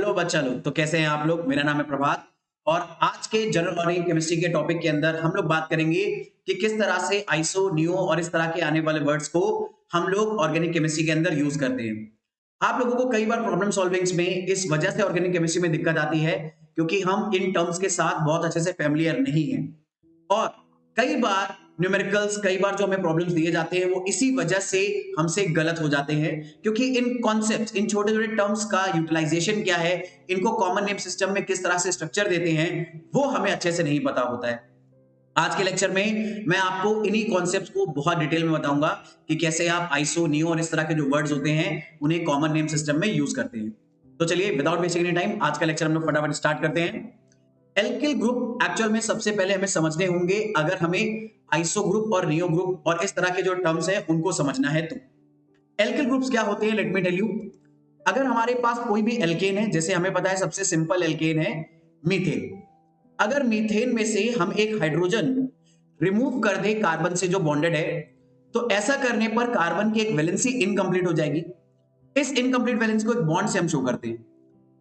Hello बच्चा लोग, तो कैसे हैं आप लोग? मेरा नाम है प्रभात और आज के जनरल ऑर्गेनिक केमिस्ट्री के टॉपिक के अंदर हम लोग बात करेंगे कि किस तरह से आइसो, नियो और इस तरह के आने वाले वर्ड्स को हम लोग ऑर्गेनिक केमिस्ट्री के अंदर यूज करते हैं। आप लोगों को कई बार प्रॉब्लम सॉल्विंग्स में इस वजह से ऑर्गेनिक केमिस्ट्री में दिक्कत आती है क्योंकि हम इन टर्म्स के साथ बहुत अच्छे से फैमिलियर नहीं है और कई बार न्यूमेरिकल्स, कई बार जो हमें प्रॉब्लम्स दिए जाते हैं वो इसी वजह से हमसे गलत हो जाते हैं क्योंकि इन कॉन्सेप्ट्स, इन छोटे छोटे टर्म्स का यूटिलाइजेशन क्या है, इनको कॉमन नेम सिस्टम में किस तरह से स्ट्रक्चर देते हैं, वो हमें अच्छे से नहीं पता होता है। आज के लेक्चर में मैं आपको इन्हीं कॉन्सेप्ट्स को बहुत डिटेल में बताऊंगा कि कैसे आप आइसो, नियो और इस तरह के जो वर्ड्स होते हैं उन्हें कॉमन नेम सिस्टम में यूज करते हैं। तो चलिए विदाउट वेस्टिंग एनी टाइम आज का लेक्चर हम लोग फटाफट स्टार्ट करते हैं। एल्किल ग्रुप एक्चुअल में सबसे पहले हमें समझने होंगे अगर हमें आइसो ग्रुप और नियो ग्रुप और इस तरह के जो टर्म्स हैं उनको समझना है तो एल्किल ग्रुप्स क्या होते हैं, लेट मी टेल यू। अगर हमारे पास कोई भी एल्केन है, जैसे हमें पता है सबसे सिंपल एल्केन है मीथेन। अगर मीथेन में से हम एक हाइड्रोजन रिमूव कर दे कार्बन से जो बॉन्डेड है, तो ऐसा करने पर कार्बन की एक वैलेंसी इनकम्प्लीट हो जाएगी। इस इनकम्प्लीट वैलेंसी को एक बॉन्ड से हम शो करते हैं।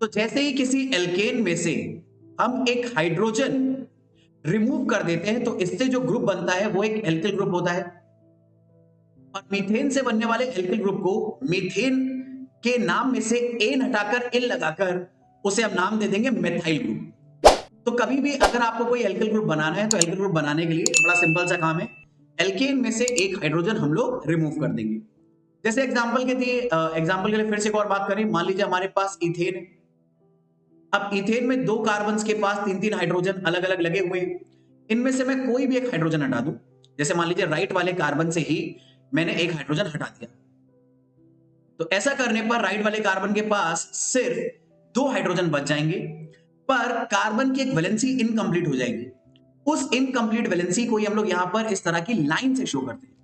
तो जैसे ही किसी एल्केन में से हम एक हाइड्रोजन रिमूव कर देते हैं तो इससे जो ग्रुप बनता है वो एक एल्किल ग्रुप होता है। और मीथेन से बनने वाले एल्किल ग्रुप को मीथेन के नाम में से एन हटाकर इल लगाकर उसे हम नाम दे देंगे मेथाइल ग्रुप। तो कभी भी अगर आपको कोई एल्किल ग्रुप बनाना है तो एल्किल ग्रुप बनाने के लिए बड़ा सिंपल सा काम है, एल्केन में से एक हाइड्रोजन हम लोग रिमूव कर देंगे। जैसे एग्जांपल के लिए फिर से एक और बात करें, मान लीजिए हमारे पास इथेन है। अब इथेन में दो कार्बन के पास तीन तीन हाइड्रोजन अलग अलग लगे हुए हैं। इनमें से मैं कोई भी एक हाइड्रोजन हटा दूं, जैसे मान लीजिए राइट वाले कार्बन से ही मैंने एक हाइड्रोजन हटा दिया, तो ऐसा करने पर राइट वाले कार्बन के पास सिर्फ दो हाइड्रोजन बच जाएंगे, पर कार्बन की एक वैलेंसी इनकम्प्लीट हो जाएगी। उस इनकम्प्लीट वैलेंसी को ही हम लोग यहां पर इस तरह की लाइन से शो करते हैं।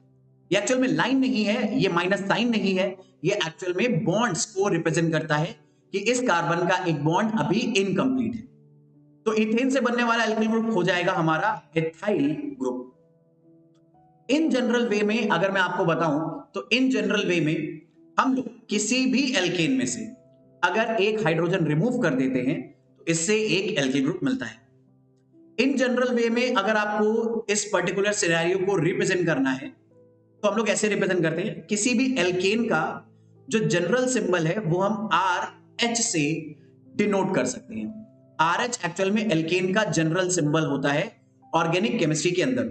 ये एक्चुअल में लाइन नहीं है, ये माइनस साइन नहीं है, ये एक्चुअल में बॉन्ड्स को रिप्रेजेंट करता है कि इस कार्बन का एक बॉन्ड अभी इनकम्प्लीट है। तो इथेन से बनने वाला एल्किल ग्रुप हो जाएगा हमारा एथाइल ग्रुप। इन जनरल वे में अगर मैं आपको बताऊं तो इन जनरल वे में हम लोग किसी भी एल्केन में से अगर एक हाइड्रोजन रिमूव कर देते हैं तो इससे एक एल्किल ग्रुप मिलता है। इन जनरल वे में अगर आपको इस पर्टिकुलर सिनेरियो को रिप्रेजेंट करना है तो हम लोग ऐसे रिप्रेजेंट करते हैं, किसी भी एल्केन का जो जनरल सिंबल है वो हम आर एच से डिनोट कर सकते हैं। आर एच एक्चुअल में एल्केन का जनरल सिंबल होता है ऑर्गेनिक केमिस्ट्री के अंदर।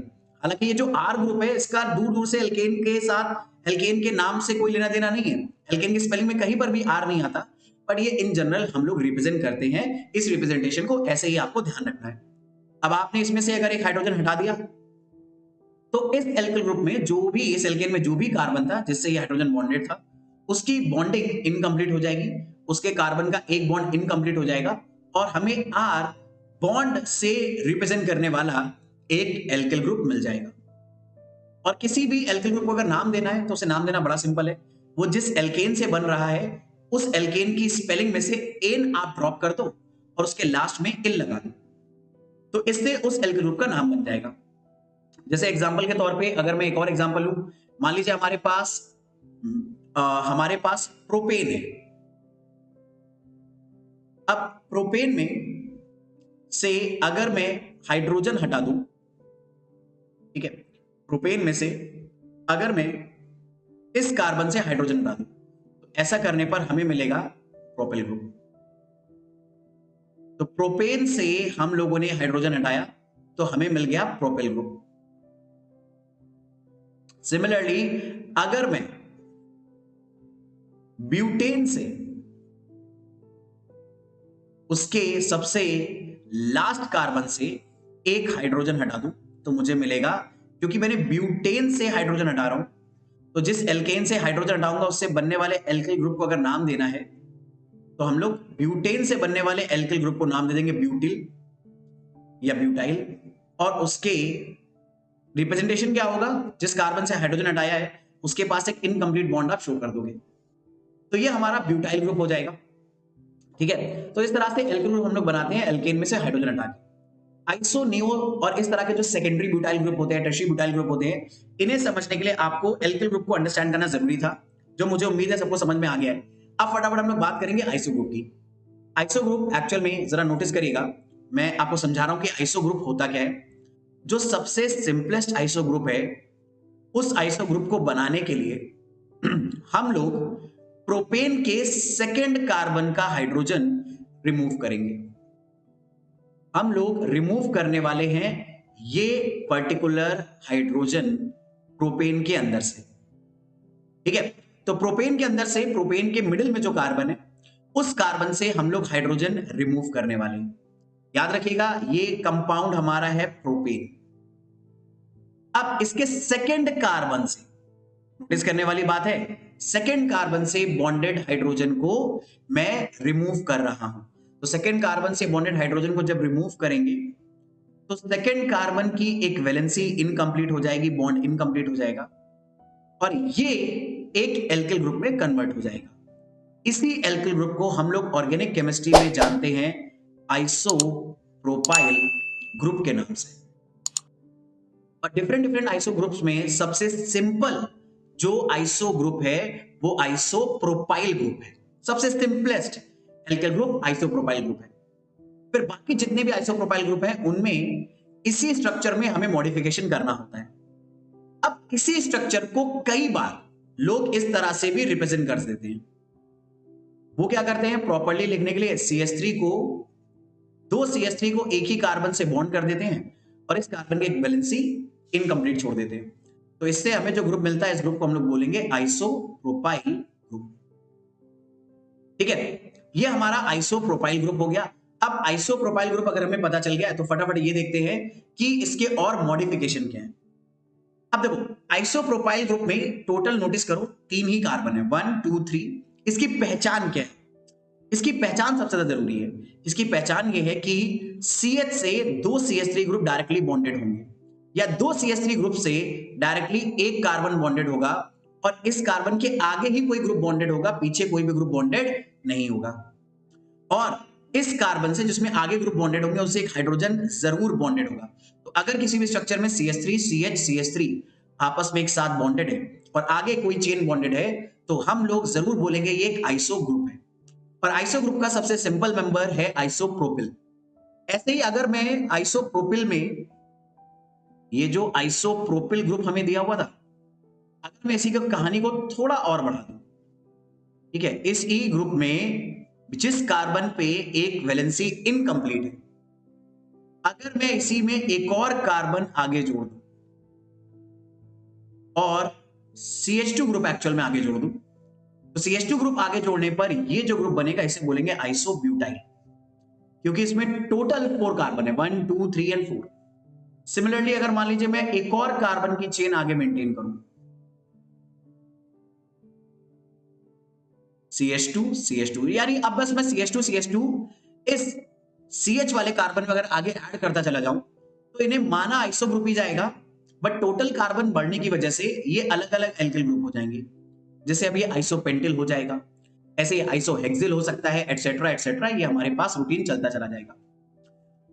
हालांकि ये जो आर ग्रुप है इसका दूर दूर से एल्केन के साथ, एल्केन के नाम से कोई लेना देना नहीं है। एल्केन की स्पेलिंग में कहीं पर भी आर नहीं आता, बट ये इन जनरल हम लोग रिप्रेजेंट करते हैं। इस रिप्रेजेंटेशन को ऐसे ही आपको ध्यान रखना है। अब आपने इसमें से अगर एक हाइड्रोजन हटा दिया तो इस एल्किल ग्रुप में जो भी, इस एल्केन में जो भी कार्बन था जिससे ये हाइड्रोजन बॉन्डेड था, उसकी बॉन्डिंग इनकम्प्लीट हो जाएगी, उसके कार्बन का एक बॉन्ड इनकम्प्लीट हो जाएगा और हमें आर बॉन्ड से रिप्रेजेंट करने वाला एक एल्किल ग्रुप मिल जाएगा। और किसी भी एल्किल ग्रुप को अगर नाम देना है तो उसे नाम देना बड़ा सिंपल है। वो जिस एल्केन से बन रहा है उस एल्केन की स्पेलिंग में से एन आप ड्रॉप कर दो और उसके लास्ट में इल लगा दो, तो इससे उस एल्किल ग्रुप का नाम बन जाएगा। जैसे एग्जांपल के तौर पे अगर मैं एक और एग्जांपल लूं, मान लीजिए हमारे पास प्रोपेन है। अब प्रोपेन में से अगर मैं हाइड्रोजन हटा दूं, ठीक है, प्रोपेन में से अगर मैं इस कार्बन से हाइड्रोजन हटा दूं तो ऐसा करने पर हमें मिलेगा प्रोपेल ग्रुप। तो प्रोपेन से हम लोगों ने हाइड्रोजन हटाया तो हमें मिल गया प्रोपेल ग्रुप। सिमिलरली अगर मैं ब्यूटेन से उसके सबसे लास्ट कार्बन से एक हाइड्रोजन हटा दूं तो मुझे मिलेगा, क्योंकि मैंने ब्यूटेन से हाइड्रोजन हटा रहा हूं तो जिस एल्केन से हाइड्रोजन हटाऊंगा उससे बनने वाले एल्किल ग्रुप को अगर नाम देना है तो हम लोग ब्यूटेन से बनने वाले एल्किल ग्रुप को नाम दे देंगे ब्यूटिल या ब्यूटाइल, और उसके रिप्रेजेंटेशन क्या होगा, जिस कार्बन से हाइड्रोजन हटाया है उसके पास एक इनकम्प्लीट बॉन्ड आप शो कर दोगे, तो ये हमारा ब्यूटाइल ग्रुप हो जाएगा। ठीक है, तो इस तरह से एल्किल ग्रुप हम लोग बनाते हैं एल्केन में से हाइड्रोजन हटा के। आइसो, नियो और इस तरह के जो सेकेंडरी ब्यूटाइल ग्रुप होते हैं, टर्शियरी ब्यूटाइल ग्रुप होते हैं, इन्हें समझने के लिए आपको एल्किल ग्रुप को अंडरस्टैंड करना जरूरी था, जो मुझे उम्मीद है सबको समझ में आ गया है। अब फटाफट हम लोग बात करेंगे आइसो ग्रुप की। आइसो ग्रुप एक्चुअल में जरा नोटिस करिएगा, मैं आपको समझा रहा हूं कि आइसो ग्रुप होता क्या है। जो सबसे सिंपलेस्ट आइसो ग्रुप है, उस आइसो ग्रुप को बनाने के लिए हम लोग प्रोपेन के सेकेंड कार्बन का हाइड्रोजन रिमूव करेंगे। हम लोग रिमूव करने वाले हैं ये पर्टिकुलर हाइड्रोजन प्रोपेन के अंदर से, ठीक है। तो प्रोपेन के अंदर से, प्रोपेन के मिडिल में जो कार्बन है, उस कार्बन से हम लोग हाइड्रोजन रिमूव करने वाले हैं। याद रखिएगा, ये कंपाउंड हमारा है प्रोपेन। अब इसके सेकेंड कार्बन से, नोटिस करने वाली बात है, सेकेंड कार्बन से बॉन्डेड हाइड्रोजन को मैं रिमूव कर रहा हूं। तो सेकेंड कार्बन से बॉन्डेड हाइड्रोजन को जब रिमूव करेंगे तो सेकेंड कार्बन की एक वैलेंसी इनकम्प्लीट हो जाएगी, बॉन्ड इनकम्प्लीट हो जाएगा और ये एक एल्किल ग्रुप में कन्वर्ट हो जाएगा। इसी एल्किल ग्रुप को हम लोग ऑर्गेनिक केमिस्ट्री में जानते हैं आइसोप्रोपाइल ग्रुप के नाम से। और डिफरेंट डिफरेंट आइसो ग्रुप्स में सबसे सिंपल जो आइसो ग्रुप है वो आइसोप्रोपाइल ग्रुप है। सबसे simplest alkyl group isopropyl group है। फिर बाकी जितने भी आइसोप्रोपाइल ग्रुप हैं उनमें इसी स्ट्रक्चर में हमें मॉडिफिकेशन करना होता है। अब इसी स्ट्रक्चर को कई बार लोग इस तरह से भी रिप्रेजेंट कर देते हैं। वो क्या करते हैं, प्रॉपर्ली लिखने के लिए CH3 को, दो CH3 को एक ही कार्बन से बॉन्ड कर देते हैं और इस कार्बन की एक वैलेंसी इनकम्प्लीट छोड़ देते हैं। तो इससे हमें जो ग्रुप मिलता है, इस ग्रुप को हम लोग बोलेंगे आइसोप्रोपाइल ग्रुप, ठीक है। ये हमारा आइसोप्रोपाइल ग्रुप हो गया। अब आइसोप्रोपाइल ग्रुप अगर हमें पता चल गया है तो फटाफट ये देखते हैं कि इसके और मॉडिफिकेशन क्या है। अब देखो, आइसोप्रोपाइल ग्रुप में टोटल नोटिस करो 3 ही कार्बन है, 1 2 3। इसकी पहचान क्या है? इसकी पहचान सबसे ज्यादा जरूरी है। इसकी पहचान ये है कि CH से 2 CH3 ग्रुप डायरेक्टली बॉन्डेड होंगे या 2 CH3 ग्रुप से डायरेक्टली एक कार्बन बॉन्डेड होगा और इस कार्बन के आगे ही कोई ग्रुप बॉन्डेड होगा, पीछे कोई भी ग्रुप बॉन्डेड नहीं होगा। और इस कार्बन से जिसमें आगे ग्रुप बॉन्डेड होंगे उससे एक हाइड्रोजन जरूर बॉन्डेड होगा। तो अगर किसी भी स्ट्रक्चर में CH3 CH CH3 आपस में एक साथ बॉन्डेड है और आगे कोई चेन बॉन्डेड है तो हम लोग जरूर बोलेंगे ये एक आइसो ग्रुप है। और आइसो ग्रुप का सबसे सिंपल मेंबर है आइसोप्रोपिल। ऐसे ही अगर मैं आइसोप्रोपिल में, ये जो आइसोप्रोपिल ग्रुप हमें दिया हुआ था, अगर मैं इसी की कहानी को थोड़ा और बढ़ा दूं, ठीक है, इस ई ग्रुप में जिस कार्बन पे एक वैलेंसी इनकम्प्लीट है, अगर मैं इसी में एक और कार्बन आगे जोड़ दूं और CH2 ग्रुप एक्चुअल में आगे जोड़ दूं, तो CH2 ग्रुप आगे जोड़ने पर ये जो ग्रुप बनेगा इसे बोलेंगे आइसोब्यूटाइल, क्योंकि इसमें टोटल 4 कार्बन है, 1 2 3 एंड 4। सिमिलरली अगर मान लीजिए मैं एक और कार्बन की चेन आगे मेंटेन करूं, CH2 CH2, यानी अब बस मैं CH2 इस CH वाले कार्बन में अगर आगे ऐड करता चला जाऊं तो इन्हें माना आइसो ग्रुप ही जाएगा, बट टोटल कार्बन बढ़ने की वजह से ये अलग अलग एल्किल ग्रुप हो जाएंगे। जैसे अब ये आइसोपेंटिल हो जाएगा, ऐसे आइसोहेक्सिल हो सकता है, एटसेट्रा एटसेट्रा, ये हमारे पास रूटीन चलता चला जाएगा।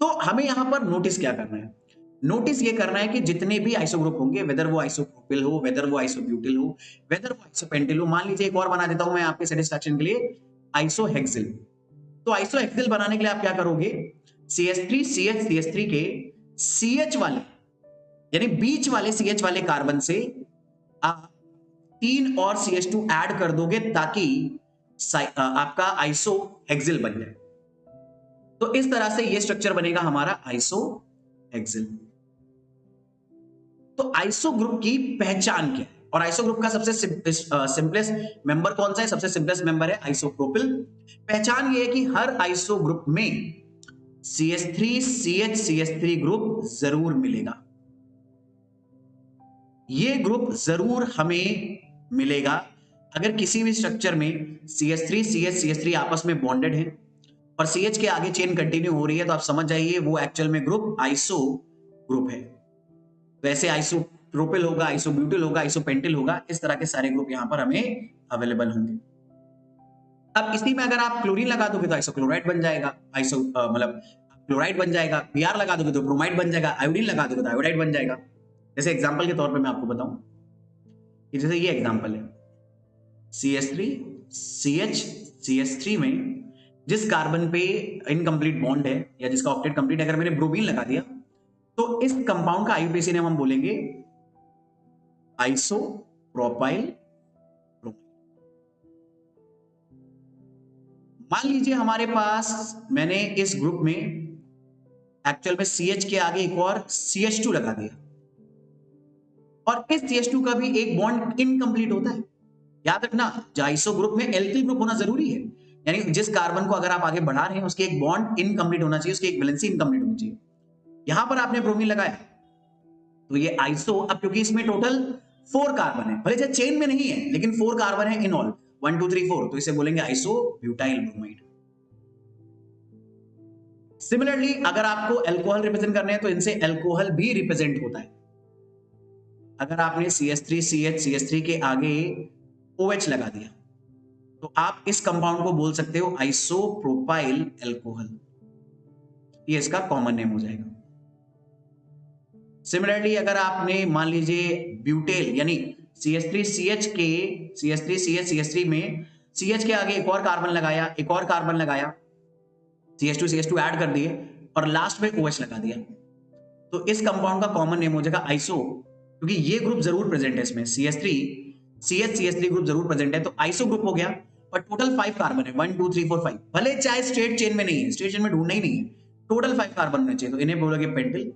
तो हमें यहां पर नोटिस क्या करना है? नोटिस ये करना है कि जितने भी आइसो ग्रुप होंगे, वेदर वो आइसोप्रोपिल हो, वेदर वो आइसोब्यूटिल हो, वेदर वो आइसोपेंटिल हो, मान लीजिए एक और बना देता हूं मैं आपके सेटिस्फैक्शन के लिए, आइसोहेक्सिल। तो आइसोहेक्सिल बनाने के लिए आप क्या करोगे, CH3 CH CH3 के CH वाले, यानी बीच वाले CH वाले कार्बन से आप 3 और CH2 ऐड कर दोगे ताकि आपका आइसोहेक्सिल बन जाए। तो इस तरह से ये स्ट्रक्चर बनेगा हमारा आइसोहेक्सिल। तो आइसो ग्रुप की पहचान क्या है और आइसो ग्रुप का सबसे सिंपलेस्ट मेंबर कौन सा है? सबसे सिंपलेस्ट मेंबर है आइसोप्रोपिल। पहचान ये है कि हर आइसो ग्रुप में CH3 CH CH3 ग्रुप जरूर मिलेगा। ये ग्रुप जरूर हमें मिलेगा अगर किसी भी स्ट्रक्चर में CH3 CH CH3 आपस में बॉन्डेड है और CH के आगे चेन कंटिन्यू हो रही है, तो आप समझ जाइए वो एक्चुअल में ग्रुप आइसो ग्रुप है। वैसे आइसोप्रोपिल होगा, आइसोब्यूटिल होगा, आइसोपेंटिल होगा, इस तरह के सारे ग्रुप यहां पर हमें अवेलेबल होंगे। अब इसी में अगर आप क्लोरीन लगा दोगे तो आइसोक्लोराइड बन जाएगा, मतलब क्लोराइड बन जाएगा। Br लगा दोगे तो ब्रोमाइड बन जाएगा, आयोडीन लगा दोगे तो आयोडाइड बन जाएगा। जैसे एग्जांपल के तौर पे मैं आपको बताऊं कि जैसे ये एग्जांपल है, CH3 CH CH3 में जिस कार्बन पे इनकम्प्लीट बॉन्ड है या जिसका ऑक्टेट कंप्लीट, अगर मैंने ब्रोमीन लगा दिया तो इस कंपाउंड का आईयूपीएसी नेम हम बोलेंगे आइसोप्रोपाइल ब्रोमाइड। मान लीजिए हमारे पास मैंने इस ग्रुप में एक्चुअल में CH के आगे एक और CH2 लगा दिया और इस CH2 का भी एक बॉन्ड इनकम्प्लीट होता है। याद रखना, आइसो ग्रुप में एल्किल ग्रुप होना जरूरी है, यानी जिस कार्बन को अगर आप आगे बढ़ा रहे हैं उसके एक बॉन्ड इनकम्प्लीट होना चाहिए, उसकी एक वैलेंसी इनकम्प्लीट होनी चाहिए। यहां पर आपने ब्रोमीन लगाया तो ये आइसो, अब क्योंकि इसमें टोटल 4 कार्बन है, भले चाहे चेन में नहीं है लेकिन 4 कार्बन है इन ऑल, 1 2 3 4, तो इसे बोलेंगे आइसो ब्यूटाइल ब्रोमाइड। सिमिलरली अगर आपको अल्कोहल रिप्रेजेंट करने हैं तो इनसे अल्कोहल भी रिप्रेजेंट होता है। अगर आपने CH3CH के आगे OH लगा दिया तो आप इस कंपाउंड को बोल सकते हो आइसोप्रोपाइल अल्कोहल, ये इसका कॉमन नेम हो जाएगा। सिमिलरली अगर आपने मान लीजिए ब्यूटेल यानी CH3CH में CH के आगे एक और कार्बन लगाया, एक और कार्बन लगाया, CH2 ऐड कर दिए और लास्ट में OH लगा दिया, तो इस कंपाउंड का कॉमन नेम हो जाएगा आइसो, क्योंकि ये ग्रुप जरूर प्रेजेंट है इसमें, CH3 ग्रुप जरूर प्रेजेंट है तो आइसो ग्रुप हो गया। और टोटल 5 कार्बन है, 1 2 3 4 5, भले चाहे स्ट्रेट चेन में नहीं है, स्ट्रेट चेन में ढूंढना ही नहीं है, टोटल 5 कार्बन होने चाहिए, तो इन्हें बोलोगे पेंटिल,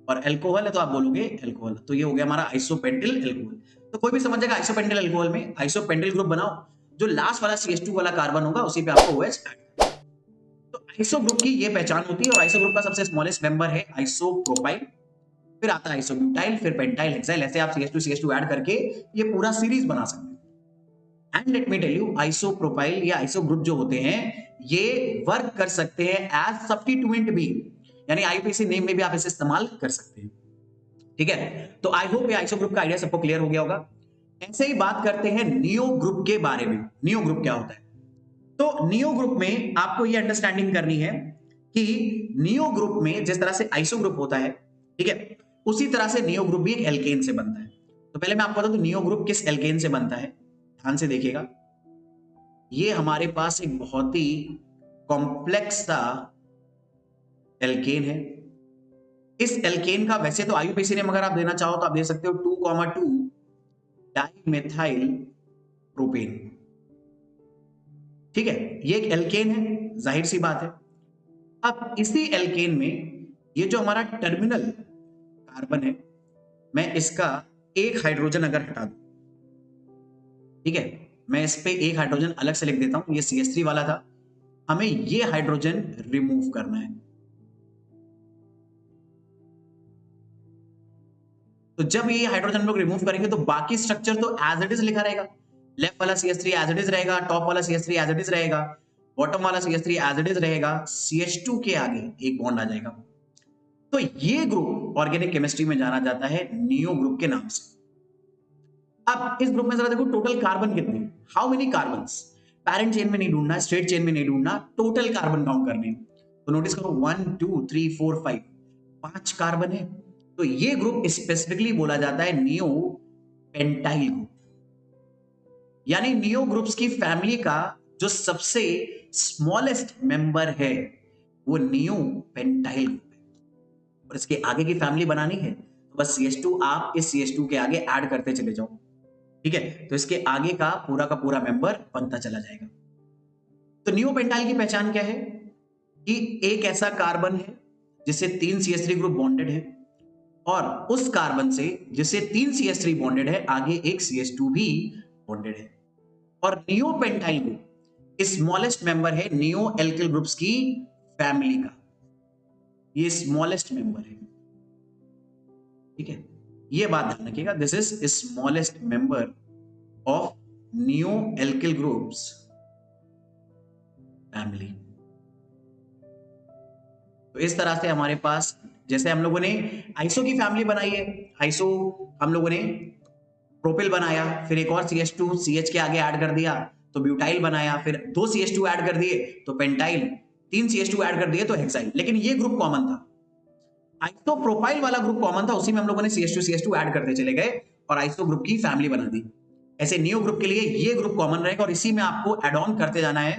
और अल्कोहल है तो आप बोलोगे अल्कोहल, तो ये हो गया हमारा आइसोपेंटिल अल्कोहल। तो कोई भी समझ जाएगा आइसोपेंटिल अल्कोहल में आइसोपेंटिल ग्रुप बनाओ, जो लास्ट वाला CH2 वाला कार्बन होगा उसी पे आपको OH ऐड करना है। तो आइसो ग्रुप की ये पहचान होती है, और आइसो ग्रुप का सबसे स्मॉलेस्ट मेंबर है आइसोप्रोपाइल, फिर आता है आइसोब्यूटाइल, फिर पेंटाइल, हेक्साइल, ऐसे आप CH2 ऐड करके ये पूरा सीरीज बना सकते हैं। And let me tell you, isopropyl या आइसो ग्रुप जो होते हैं ये वर्क कर सकते हैं एज सब्स्टिट्यूएंट भी, यानी आईयूपीएसी नेम में भी आप इसे इस्तेमाल कर सकते हैं। ठीक है, तो आई होप ये आइसो ग्रुप का आइडिया सबको क्लियर हो गया होगा। ऐसे ही बात करते हैं नियो ग्रुप के बारे में। नियो ग्रुप क्या होता है? तो नियो ग्रुप में आपको ये अंडरस्टैंडिंग करनी है कि नियो ग्रुप में जिस तरह से आइसो ग्रुप होता है, ठीक है, उसी तरह से नियो ग्रुप भी एक एल्केन से बनता है। तो पहले मैं आपको बता दूं नियो ग्रुप किस एल्केन से बनता है, ध्यान से देखिएगा। ये हमारे पास एक बहुत ही कॉम्प्लेक्स सा एल्केन है। इस एल्केन का वैसे तो आईयूपीएसी नेम अगर आप देना चाहो तो आप दे सकते हो 2,2 डाइमेथाइल प्रोपेन। ठीक है, ये एक एल्केन है, जाहिर सी बात है। अब इसी एल्केन में ये जो हमारा टर्मिनल कार्बन है, मैं इसका एक हाइड्रोजन अगर हटा दूं, ठीक है, मैं इस पे एक हाइड्रोजन अलग से लिख देता हूं, ये CH3 वाला था, हमें ये हाइड्रोजन रिमूव करना है। तो जब ये हाइड्रोजन हम लोग रिमूव करेंगे तो बाकी स्ट्रक्चर तो एज इट इज लिखा रहेगा। लेफ्ट वाला CH3 एज इट इज रहेगा, टॉप वाला CH3 एज इट इज रहेगा, बॉटम वाला CH3 एज इट इज रहेगा, CH2 के आगे एक बॉन्ड आ जाएगा। तो ये ग्रुप ऑर्गेनिक केमिस्ट्री में जाना जाता है नियो ग्रुप के नाम से। अब इस ग्रुप में जरा देखो टोटल कार्बन कितने, how many carbons, parent chain में नहीं ढूंढना, स्ट्रेट चेन में नहीं ढूंढना, टोटल कार्बन काउंट करने। तो नोटिस करो 1 2 3 4 5, 5 कार्बन है। तो ये ग्रुप स्पेसिफिकली बोला जाता है नियो पेंटाइल ग्रुप, यानी नियो ग्रुप्स की फैमिली का जो सबसे स्मॉलेस्ट मेंबर है वो नियो पेंटाइल ग्रुप है। और इसके आगे की फैमिली बनानी है तो बस CH2 आप इस CH2 के आगे ऐड करते चले जाओ, ठीक है, तो इसके आगे का पूरा मेंबर बनता चला जाएगा। तो नियो पेंटाइल की पहचान क्या है कि एक ऐसा कार्बन है जिससे 3 CH3 ग्रुप बॉन्डेड है, और उस कार्बन से जिससे 3 CH3 बॉन्डेड है आगे एक CH2 भी बॉन्डेड है। और neo pentyl group smallest member है नियो एल्किल ग्रुप्स की फैमिली का, ये स्मॉलेस्ट मेंबर है। ठीक है, ये बात ध्यान रखिएगा, this is smallest member of neo alkyl groups family. तो इस तरह से हमारे पास, जैसे हम लोगों ने आइसो की फैमिली बनाई है, आइसो हम लोगों ने प्रोपिल बनाया, फिर एक और CH2 CH के आगे ऐड कर दिया तो ब्यूटाइल बनाया, फिर 2 CH2 ऐड कर दिए तो पेंटाइल, 3 CH2 ऐड कर दिए तो हेक्साइल। लेकिन ये ग्रुप कॉमन था, आइसोप्रोपाइल वाला ग्रुप कॉमन था, उसी में हम लोगों ने CH2 ऐड करते चले गए और आइसो ग्रुप की फैमिली बना दी। ऐसे नियो ग्रुप के लिए ये ग्रुप कॉमन रहेगा और इसी में आपको एड ऑन करते जाना है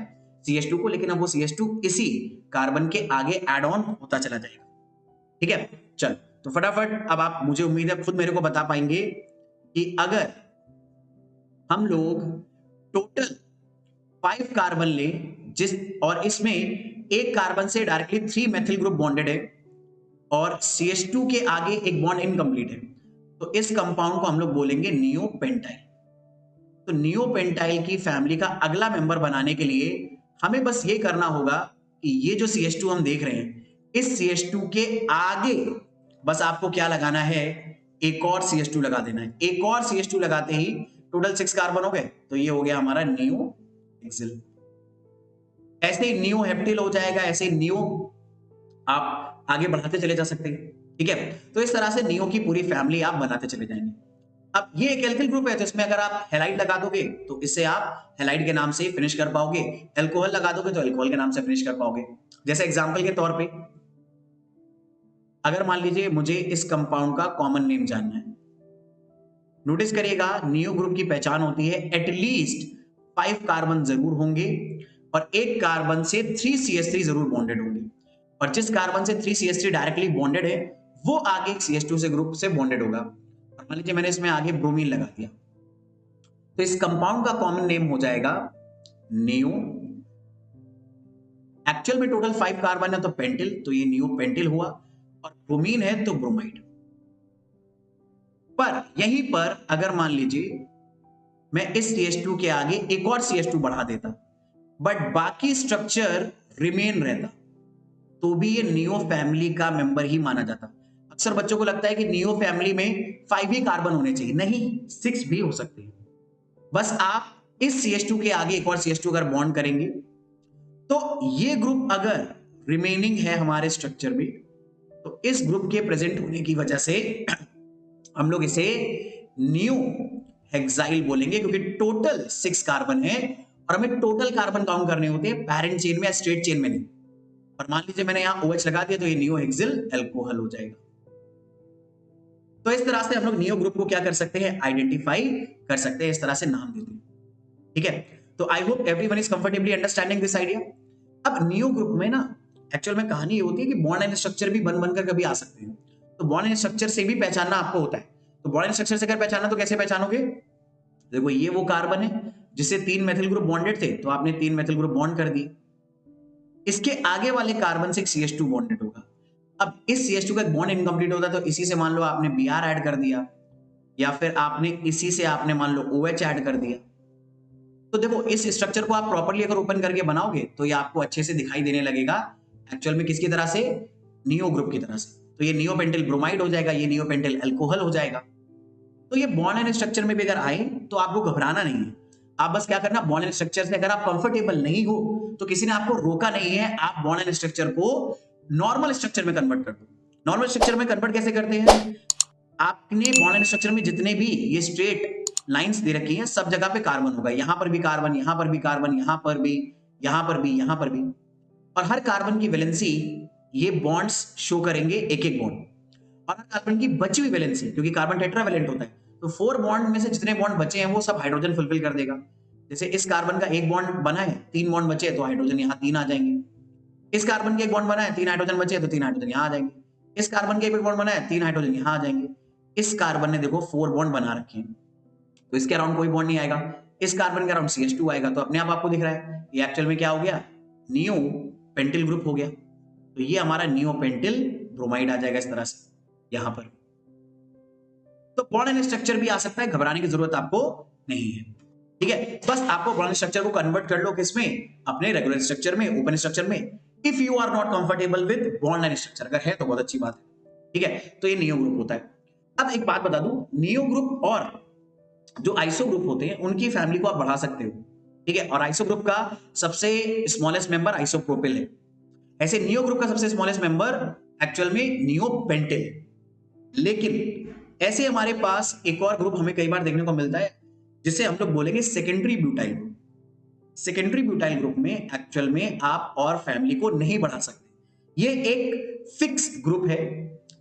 CH2 को, लेकिन अब वो CH2 इसी कार्बन के आगे एड ऑन होता चला जाएगा। ठीक है, चल तो फटाफट अब आप, मुझे उम्मीद है खुद मेरे को बता पाएंगे कि अगर हम लोग टोटल 5 कार्बन लें जिस, और इसमें एक कार्बन से डायरेक्टली 3 मेथिल ग्रुप बॉन्डेड है और CH2 के आगे एक बॉन्ड इनकम्प्लीट है, तो इस कंपाउंड को हम लोग बोलेंगे नियोपेंटाइल। तो नियोपेंटाइल की फैमिली का अगला मेंबर बनाने के लिए हमें बस ये करना होगा कि ये जो CH2 हम देख रहे हैं, इस CH2 के आगे बस आपको क्या लगाना है, एक और CH2 लगा देना है। एक और CH2 लगाते ही टोटल 6 कार्बन हो गए, तो ये हो गया हमारा नियो हेक्सिल। ऐसे ही नियो हेप्टिल हो जाएगा, ऐसे नियो आप आगे बढ़ाते चले जा सकते हैं। ठीक है, तो इस तरह से नियो की पूरी फैमिली आप बनाते चले जाएंगे। अब ये एक एल्किल ग्रुप है, तो इसमें अगर आप हैलाइड लगा दोगे तो इससे आप हैलाइड के नाम से फिनिश कर पाओगे, एल्कोहल लगा दोगे तो एल्कोहल के नाम से फिनिश कर पाओगे। जैसे एग्जांपल के तौर पे अगर मान लीजिए मुझे इस कंपाउंड का कॉमन नेम जानना है, नोटिस करिएगा नियो ग्रुप की पहचान होती है एटलीस्ट 5 कार्बन जरूर होंगे और एक कार्बन से 3CH3 जरूर बॉन्डेड होंगे, और जिस कार्बन से 3CH3 डायरेक्टली बॉन्डेड है वो आगे CH2 से ग्रुप से बॉन्डेड होगा। मान लीजिए मैंने इसमें आगे ब्रोमीन लगा दिया, तो इस कंपाउंड का कॉमन नेम हो जाएगा नियो। एक्चुअल में टोटल 5 कार्बन है तो पेंटिल, तो ये नियो पेंटिल हुआ, और ब्रोमीन है तो ब्रोमाइड। पर यहीं पर अगर मान लीजिए मैं इस CH2 के आगे एक और CH2 बढ़ा देता बट बाकी स्ट्रक्चर रिमेन रहता, तो भी ये नियो फैमिली का मेंबर ही माना जाता। अक्सर बच्चों को लगता है कि नियो फैमिली में 5 ही कार्बन होने चाहिए, नहीं 6 भी हो सकते हैं। बस आप इस CH2 के आगे एक और CH2 अगर बॉन्ड करेंगे तो ये ग्रुप अगर रिमेनिंग है हमारे स्ट्रक्चर में, तो इस ग्रुप के प्रेजेंट होने की वजह से हम लोग इसे नियो हेक्साइल बोलेंगे, क्योंकि टोटल 6 कार्बन है और हमें टोटल कार्बन काउंट करने होते हैं, पैरेंट चेन में या स्ट्रेट चेन में नहीं। और मान लीजिए मैंने यहां OH लगा दिया तो ये नियो हेक्सिल एल्कोहल हो जाएगा। तो इस तरह से हम लोग नियो ग्रुप को क्या कर सकते हैं, आइडेंटिफाई कर सकते हैं, इस तरह से नाम देते हैं। ठीक है, तो I hope everyone is comfortably understanding this idea. अब नियो ग्रुप में ना एक्चुअल में कहानी ये होती है कि बॉन्ड एंड स्ट्रक्चर भी बन बनकर कभी आ सकते हैं, तो बॉन्ड एंड स्ट्रक्चर से भी पहचानना आपको होता है। तो बॉन्ड एंड स्ट्रक्चर से अगर पहचानना तो कैसे पहचानोगे, देखो ये वो कार्बन है जिससे 3 मेथिल ग्रुप बॉन्डेड थे, तो आपने 3 मेथिल ग्रुप बॉन्ड कर दिए। इसके आगे वाले कार्बन से एक CH2 बॉन्डेड होगा। अब इस CH2 का एक बॉन्ड इनकम्प्लीट होता है, तो इसी से मान लो आपने Br ऐड कर दिया, या फिर आपने इसी से आपने मान लो OH ऐड कर दिया। तो देखो इस स्ट्रक्चर को आप प्रॉपर्ली अगर ओपन करके बनाओगे तो ये आपको अच्छे से दिखाई देने लगेगा एक्चुअल में किसकी तरह से, नियो ग्रुप की तरह से। तो ये नियोपेंटिल ब्रोमाइड हो जाएगा, ये नियोपेंटिल अल्कोहल हो जाएगा। तो ये बॉन्ड एंड स्ट्रक्चर में भी अगर आए तो आपको घबराना नहीं है, आप बस क्या करना, बॉन्ड एंड स्ट्रक्चर से अगर आप कंफर्टेबल नहीं हो तो किसी ने आपको रोका नहीं है, आप बॉन्ड एंड स्ट्रक्चर को नॉर्मल स्ट्रक्चर में कन्वर्ट कर दो। नॉर्मल स्ट्रक्चर में कन्वर्ट कैसे करते हैं, आपने बॉन्ड एंड स्ट्रक्चर में जितने भी ये स्ट्रेट लाइंस दे रखी हैं सब जगह पे कार्बन होगा, यहां पर भी कार्बन, यहां पर भी कार्बन, यहां पर भी, यहां पर भी, यहां पर भी, और हर कार्बन की वैलेंसी ये बॉन्ड्स शो करेंगे एक एक बॉन्ड, और हर कार्बन की बची हुई वैलेंसी, क्योंकि कार्बन टेट्रावैलेंट होता है, तो 4 बॉन्ड में से जितने बॉन्ड बचे हैं वो सब हाइड्रोजन फुलफिल कर देगा। जैसे इस कार्बन का एक बॉन्ड बना है, 3 बॉन्ड बचे तो हाइड्रोजन यहाँ 3 आ जाएंगे। इस कार्बन के एक बॉन्ड बना है, 3 हाइड्रोजन बचे तो 3 हाइड्रोजन यहाँ आ जाएंगे। इस कार्बन के एक बॉन्ड बना है, 3 हाइड्रोजन यहाँ आ जाएंगे। इस कार्बन ने देखो 4 बॉन्ड बना रखे हैं, तो इसके अराउंड कोई बॉन्ड नहीं आएगा। इस कार्बन के अराउंड CH2 आएगा, तो अपने आप आपको दिख रहा है ये एक्चुअल में क्या हो गया, नियो पेंटिल ग्रुप हो गया। तो ये हमारा नियो पेंटिल ब्रोमाइड आ जाएगा इस तरह से यहां पर। तो बॉन्ड एंड स्ट्रक्चर भी आ सकता है, घबराने की जरूरत आपको नहीं है। ठीक है, बस आपको बॉन्ड स्ट्रक्चर को कन्वर्ट कर लो किसमें, अपने रेगुलर स्ट्रक्चर में, ओपन स्ट्रक्चर में। If you are not comfortable with bond and structure, अगर है तो बहुत अच्छी बात है। ठीक है, तो ये नियो ग्रुप होता है। अब एक बात बता दूं, नियो ग्रुप और जो आइसो ग्रुप होते हैं उनकी फैमिली को आप बढ़ा सकते हो। ठीक है, और आइसो ग्रुप का सबसे स्मॉलेस्ट मेंबर आइसोप्रोपिल है। ऐसे नियो ग्रुप का सबसे स्मॉलेस्ट मेंबर एक्चुअल में नियोपेंटिल है। लेकिन ऐसे हमारे पास एक और ग्रुप हमें कई बार देखने को मिलता है जिसे हम लोग बोलेंगे secondary butyl group. Secondary butyl group में एक्चुअल में आप और फैमिली को नहीं बढ़ा सकते, ये एक फिक्स ग्रुप है।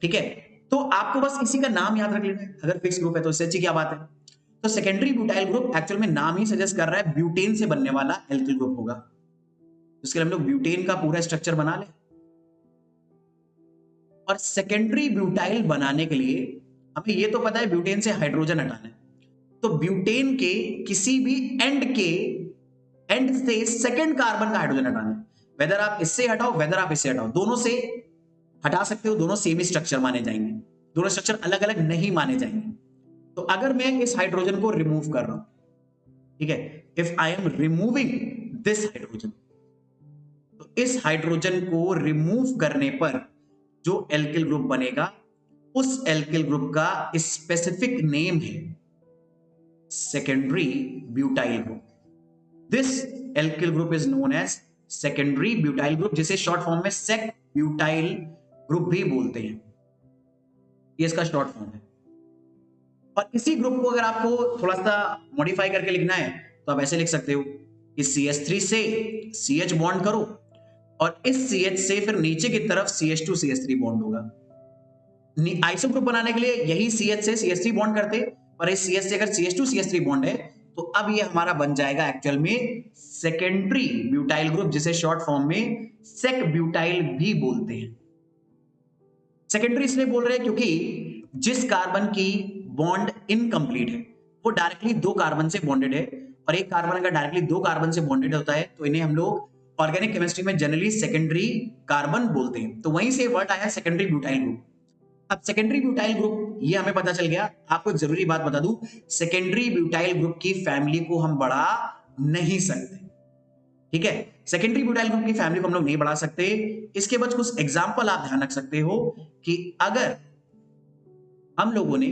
ठीक है, तो आपको बस इसी का नाम याद रख लेना है, अगर फिक्स ग्रुप है तो इससे अच्छी क्या बात है। तो सेकेंडरी ब्यूटाइल ग्रुप एक्चुअल में नाम ही सजेस्ट कर रहा है ब्यूटेन से बनने वाला एल्किल ग्रुप होगा। इसके लिए हम लोग ब्यूटेन का पूरा स्ट्रक्चर बना लें। और सेकेंडरी ब्यूटाइल बनाने के लिए हमें ये तो पता है ब्यूटेन से हाइड्रोजन हटाना है, तो ब्यूटेन के किसी भी एंड से सेकंड कार्बन का हाइड्रोजन हटाना है। वेदर आप इससे हटाओ, वेदर आप इससे हटाओ, दोनों से हटा सकते हो, दोनों सेम ही स्ट्रक्चर माने जाएंगे, दोनों स्ट्रक्चर अलग अलग नहीं माने जाएंगे। तो अगर मैं इस हाइड्रोजन को रिमूव कर रहा हूं, ठीक है, if I am removing this hydrogen, तो इस हाइड्रोजन को रिमूव करने पर जो एल्किल ग्रुप बनेगा, उस एल्किल ग्रुप का स्पेसिफिक नेम है secondary butyl group. This alkyl group is known as secondary butyl group, जिसे शॉर्ट फॉर्म में सेक ब्यूटाइल ग्रुप भी बोलते हैं। ये इसका शॉर्ट फॉर्म है। और इसी ग्रुप को अगर आपको थोड़ा सा मॉडिफाई करके लिखना है तो आप ऐसे लिख सकते हो कि CH3 से CH बॉन्ड करो और इस CH से फिर नीचे की तरफ CH2 CH3 बॉन्ड होगा। आइसो ग्रुप बनाने के लिए यही CH से CH3 बॉन्ड करते, पर इस CH से अगर CH2 CH3 बॉन्ड है तो अब ये हमारा बन जाएगा एक्चुअल में सेकेंडरी ब्यूटाइल ग्रुप, जिसे शॉर्ट फॉर्म में सेक ब्यूटाइल भी बोलते हैं। सेकेंडरी इसलिए बोल रहे हैं क्योंकि जिस कार्बन की बॉन्ड इनकम्प्लीट है वो डायरेक्टली दो कार्बन से बॉन्डेड है, और एक कार्बन अगर डायरेक्टली दो कार्बन से बॉन्डेड होता है तो इन्हें हम लोग ऑर्गेनिक केमिस्ट्री में जनरली सेकेंडरी कार्बन बोलते हैं। तो वहीं से वर्ड आया सेकेंडरी ब्यूटाइल ग्रुप। अब सेकेंडरी ब्यूटाइल ग्रुप ये हमें पता चल गया। आपको एक जरूरी बात बता दूं, सेकेंडरी ब्यूटाइल ग्रुप की फैमिली को हम बढ़ा नहीं सकते, ठीक है, सेकेंडरी ब्यूटाइल ग्रुप की फैमिली को हम लोग नहीं बढ़ा सकते। इसके बाद कुछ एग्जांपल आप ध्यान रख सकते हो कि अगर हम लोगों ने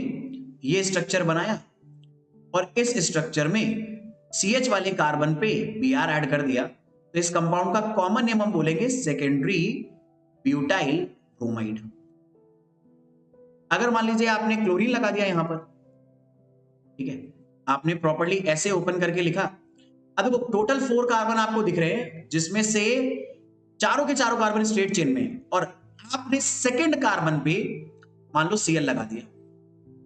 ये स्ट्रक्चर बनाया और इस स्ट्रक्चर में CH वाले कार्बन पे Br ऐड कर दिया, तो इस कंपाउंड का कॉमन नेम हम बोलेंगे सेकेंडरी ब्यूटाइल ब्रोमाइड। अगर मान लीजिए आपने क्लोरीन लगा दिया यहां पर, ठीक है, आपने प्रॉपर्ली ऐसे ओपन करके लिखा, अब देखो टोटल 4 कार्बन आपको दिख रहे हैं, जिसमें से चारों के चारों कार्बन स्ट्रेट चेन में, और आपने सेकंड कार्बन पे मान लो Cl लगा दिया,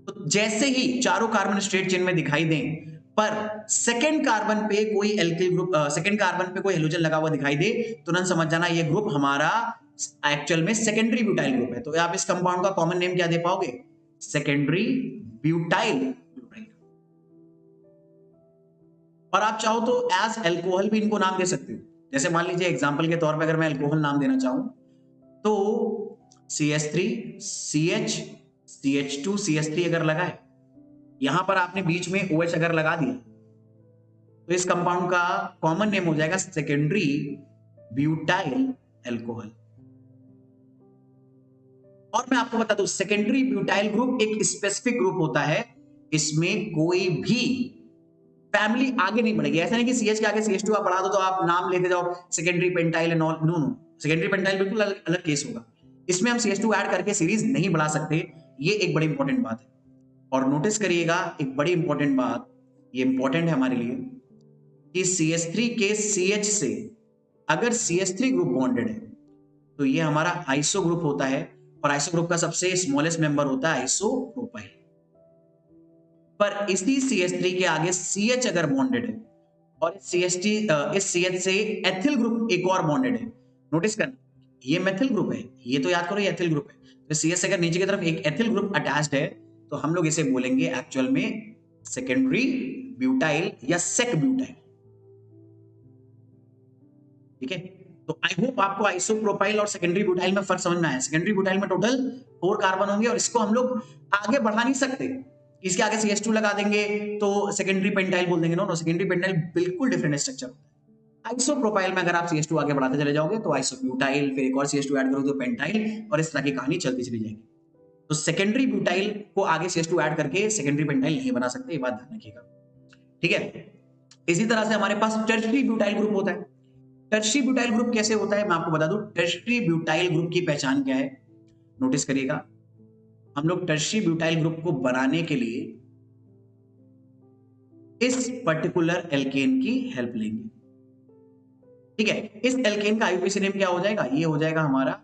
तो जैसे ही चारों कार्बन स्ट्रेट चेन में दिखाई दें पर सेकंड कार्बन पे कोई एल्किल ग्रुप, सेकंड कार्बन पे कोई हेलोजन लगा हुआ दिखाई दे, तुरंत समझ जाना ये ग्रुप हमारा एक्चुअल में सेकेंडरी ब्यूटाइल ग्रुप है। तो आप इस कंपाउंड का कॉमन नेम क्या दे पाओगे? Secondary butyl butyl. और आप चाहो तो एज एल्कोहल भी इनको नाम दे सकते हो। जैसे मान लीजिए एग्जांपल के तौर पे अगर मैं एल्कोहल नाम देना चाहूं तो CH3 CH CH2 CH3 अगर लगाए, यहां पर आपने बीच में OH अगर लगा दिया, तो इस कंपाउंड का कॉमन नेम हो जाएगा सेकेंडरी ब्यूटाइल एल्कोहल। और मैं आपको बता दूं, सेकेंडरी ब्यूटाइल ग्रुप एक स्पेसिफिक ग्रुप होता है, इसमें कोई भी फैमिली आगे नहीं बढ़ेगी। ऐसा नहीं कि CH के आगे CH2 आप बढ़ा दो तो आप नाम लेते जाओ secondary pentyl and all, no no, secondary pentyl बिल्कुल अलग, अलग केस होगा। इसमें हम CH2 ऐड करके सीरीज नहीं बढ़ा सकते, ये एक बड़ी इंपॉर्टेंट बात है। और नोटिस करिएगा एक बड़ी इंपॉर्टेंट बात, ये इंपॉर्टेंट है हमारे लिए, कि CH3 के CH से अगर CH3 ग्रुप बॉन्डेड है तो ये हमारा आइसो ग्रुप होता है, और आइसो ग्रुप का सबसे स्मॉलेस्ट मेंबर होता है आइसोप्रोपाइल। पर इसी CH3 के आगे CH अगर बॉन्डेड है और इस CH से एथिल ग्रुप एक और बॉन्डेड है, नोटिस करना ये मेथिल ग्रुप है, ये तो याद करो ये एथिल ग्रुप है, तो CH से अगर नीचे की तरफ एक एथिल ग्रुप अटैच्ड है तो हम लोग इसे बोलेंगे एक्चुअल में सेकेंडरी ब्यूटाइल या सेक ब्यूटाइल, ठीक है। तो आई होप आपको आइसोप्रोपाइल और सेकेंडरी ब्यूटाइल में फर्क समझ में आया। सेकेंडरी ब्यूटाइल में टोटल 4 कार्बन होंगे और इसको हम लोग आगे बढ़ा नहीं सकते, इसके आगे CH2 लगा देंगे तो सेकेंडरी पेंटाइल बोल देंगे, नो नो, सेकेंडरी पेंटाइल बिल्कुल डिफरेंट स्ट्रक्चर होता है। आइसोप्रोपाइल में अगर आप CH2 आगे बढ़ाते चले जाओगे तो आइसोब्यूटाइल, फिर एक और CH2 ऐड करोगे तो पेंटाइल, और इस तरह की कहानी चलती चली जाएगी। तो सेकेंडरी ब्यूटाइल को आगे CH2 ऐड करके सेकेंडरी पेंटाइल नहीं बना सकते, ये बात ध्यान रखिएगा, ठीक है। इसी तरह से हमारे पास टर्शियरी ब्यूटाइल ग्रुप होता है। टर्शियरी ब्यूटाइल ग्रुप कैसे होता है मैं आपको बता दूं। टर्शियरी ब्यूटाइल ग्रुप की पहचान क्या है, नोटिस करिएगा। हम लोग टर्शियरी ब्यूटाइल ग्रुप को बनाने के लिए इस पर्टिकुलर एल्केन की हेल्प लेंगे, ठीक है। इस एल्केन का आईयूपीएसी नेम क्या हो जाएगा? ये हो जाएगा हमारा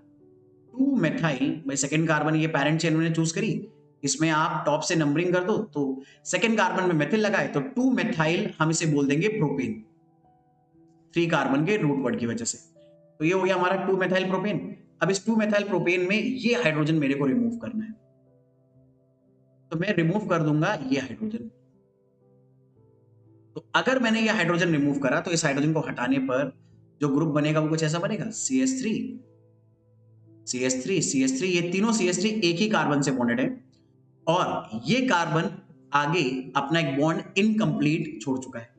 2 मेथाइल, भाई सेकंड कार्बन ये पेरेंट चेन मैंने चूज करी, इसमें आप टॉप से नंबरिंग कर दो, तो सेकंड कार्बन में मेथिल लगाए तो 2 मेथाइल हम इसे बोल देंगे प्रोपेन, 3 कार्बन के रूट वर्ड की वजह से। तो ये हो गया हमारा 2 मेथाइल प्रोपेन। अब इस 2 मेथाइल प्रोपेन में ये हाइड्रोजन मेरे को रिमूव करना है, तो मैं रिमूव कर दूंगा ये हाइड्रोजन। तो अगर मैंने ये हाइड्रोजन रिमूव करा तो इस हाइड्रोजन को हटाने पर जो ग्रुप बनेगा वो कुछ ऐसा बनेगा, CH3 CH3 CH3। ये तीनों CH3 एक ही कार्बन से बॉन्डेड है और ये कार्बन आगे अपना एक बॉन्ड इनकम्प्लीट छोड़ चुका है।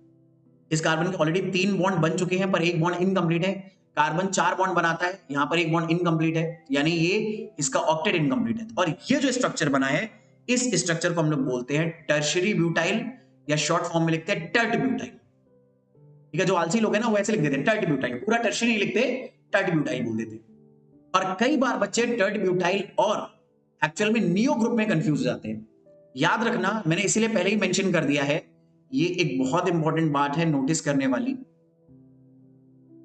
इस कार्बन के ऑलरेडी 3 बॉन्ड बन चुके हैं पर एक बॉन्ड इनकम्प्लीट है। कार्बन 4 बॉन्ड बनाता है, यहां पर एक बॉन्ड इनकम्प्लीट है, यानी ये इसका ऑक्टेट इनकम्प्लीट है। और ये जो स्ट्रक्चर बना है, इस स्ट्रक्चर को हम लोग बोलते हैं टर्शियरी ब्यूटाइल, या शॉर्ट फॉर्म में लिखते हैं टर्ट ब्यूटाइल। ठीक है, जो आलसी लोग हैं ना वो ऐसे लिख देते हैं टर्ट ब्यूटाइल, पूरा टर्शियरी नहीं लिखते, टर्ट ब्यूटाइल बोल देते। और कई बार बच्चे टर्ट ब्यूटाइल और एक्चुअल में नियो ग्रुप में कंफ्यूज हो जाते हैं। याद रखना, मैंने इसीलिए पहले ही मेंशन कर दिया है, ये एक बहुत इंपॉर्टेंट बात है नोटिस करने वाली।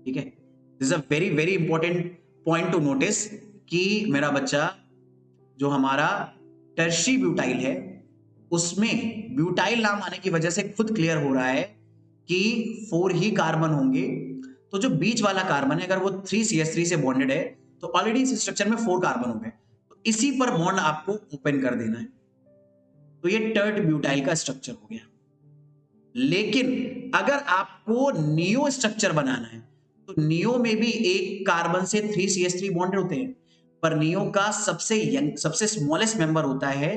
ठीक है, this is a very very important point two notice कि मेरा बच्चा जो हमारा टर्शी ब्यूटाइल है उसमें ब्यूटाइल नाम आने की वजह से खुद क्लियर हो रहा है कि 4 ही कार्बन होंगे। तो जो बीच वाला कार्बन है अगर वो 3CH3 से बॉन्डेड है तो ऑलरेडी इस स्ट्रक्चर में 4 कार्बन हो गए, तो इसी पर बॉन्ड आपको ओपन कर देना है। तो ये टर्ट ब्यूटाइल का स्ट्रक्चर हो गया। लेकिन अगर आपको नियो स्ट्रक्चर बनाना है तो नियो में भी एक कार्बन से 3CH3 बॉन्डेड होते हैं, पर नियो का सबसे स्मॉलेस्ट मेंबर होता है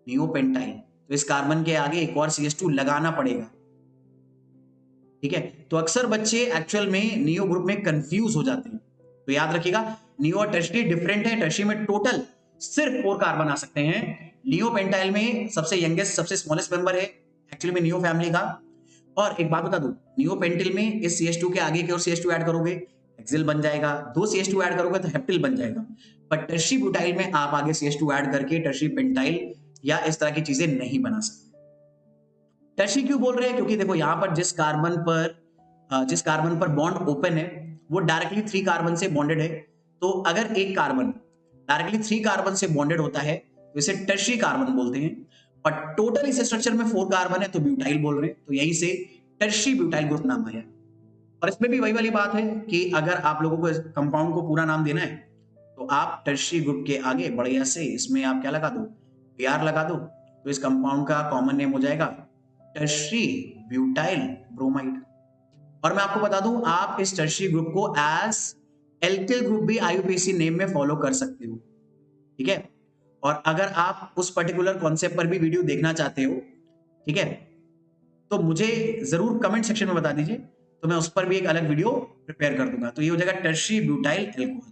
नियोपेंटाइल। तो इस कार्बन के आगे एक और CH2 लगाना पड़ेगा। ठीक है, तो अक्सर बच्चे एक्चुअल में नियो ग्रुप में कंफ्यूज हो जाते हैं। तो याद रखिएगा, नियो और टर्शियरी डिफरेंट है। टर्शियरी में टोटल सिर्फ 4 कार्बन आ सकते हैं, नियोपेंटाइल में सबसे यंगेस्ट सबसे स्मॉलेस्ट मेंबर है एक्चुअली में नियो फैमिली का। और एक बात बता दूं, नियोपेंटिल में इस CH2 के आगे की ओर CH2 ऐड करोगे हेक्सिल बन जाएगा, 2 CH2 ऐड करोगे तो हेप्टिल बन जाएगा। पर टर्शियरी ब्यूटाइल में आप आगे CH2 ऐड करके टर्शियरी पेंटाइल या इस तरह की चीजें नहीं बना सकते। टर्शियरी क्यों बोल रहे हैं, क्योंकि देखो यहां पर जिस कार्बन पर बॉन्ड ओपन है वो डायरेक्टली 3 कार्बन से बॉन्डेड है। तो अगर एक कार्बन डायरेक्टली 3 कार्बन से बॉन्डेड होता है तो इसे टर्शियरी कार्बन बोलते हैं। और टोटल इस स्ट्रक्चर में 4 कार्बन है तो ब्यूटाइल बोल रहे हैं, तो यहीं से टर्शियरी ब्यूटाइल ग्रुप नाम आया। और इसमें भी वही वाली बात है कि अगर आप लोगों को कंपाउंड को पूरा नाम देना है तो आप टर्शियरी ग्रुप के आगे बढ़िया से इसमें आप क्या लगा दो, Br लगा दो, तो इस कंपाउंड का कॉमन नेम हो जाएगा टर्शियरी ब्यूटाइल ब्रोमाइड। और मैं आपको बता दूं, आप इस टर्शियरी ग्रुप को एज एल्किल ग्रुप भी IUPAC नेम में फॉलो कर सकते हो। ठीक है, और अगर आप उस पर्टिकुलर कॉन्सेप्ट पर भी वीडियो देखना चाहते हो, ठीक है, तो मुझे जरूर कमेंट सेक्शन में बता दीजिए, तो मैं उस पर भी एक अलग वीडियो प्रिपेयर कर दूंगा। तो ये हो जाएगा टर्शियरी ब्यूटाइल अल्कोहल।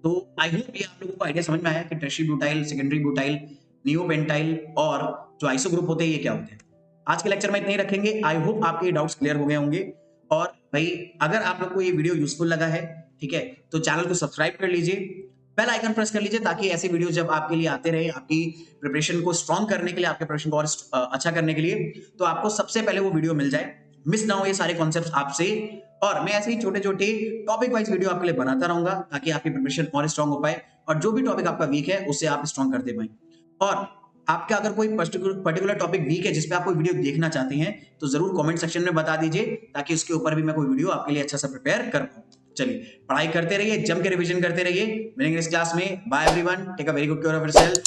तो आई होप ये आप लोगों को आइडिया समझ में आया कि tertiary butyl, secondary butyl, neopentyl और जो आइसो ग्रुप होते हैं ये क्या होते हैं। आज के लेक्चर में इतना ही रखेंगे। आई होप आपके डाउट्स क्लियर हो गए होंगे। और भाई अगर आप लोग को ये वीडियो यूजफुल लगा है, ठीक है, तो चैनल को सब्सक्राइब कर लीजिए, बेल आइकन प्रेस कर लीजिए, ताकि ऐसे वीडियो जब आपके लिए आते रहे, आपकी प्रिपरेशन को स्ट्रॉन्ग करने के लिए, आपके प्रिपरेशन को और अच्छा करने के लिए, तो आपको सबसे पहले वो वीडियो मिल जाए, मिस ना हो ये सारे कॉन्सेप्ट्स आपसे। और मैं ऐसे ही छोटे छोटे टॉपिक वाइज वीडियो आपके लिए बनाता रहूंगा ताकि आपकी प्रिपरेशन और स्ट्रॉन्ग हो पाए और जो भी टॉपिक आपका वीक है उससे आप स्ट्रॉन्ग करते पाए। और आपका अगर कोई पर्टिकुलर टॉपिक वीक है जिस पे आप कोई वीडियो देखना चाहते हैं तो जरूर कमेंट सेक्शन में बता दीजिए, ताकि उसके ऊपर भी मैं कोई वीडियो आपके लिए अच्छा सा प्रिपेयर कर पाऊं। चलिए, पढ़ाई करते रहिए, जम के रिवीजन करते रहिए। मिलेंगे इस क्लास में। Bye everyone, take a very good care of yourself.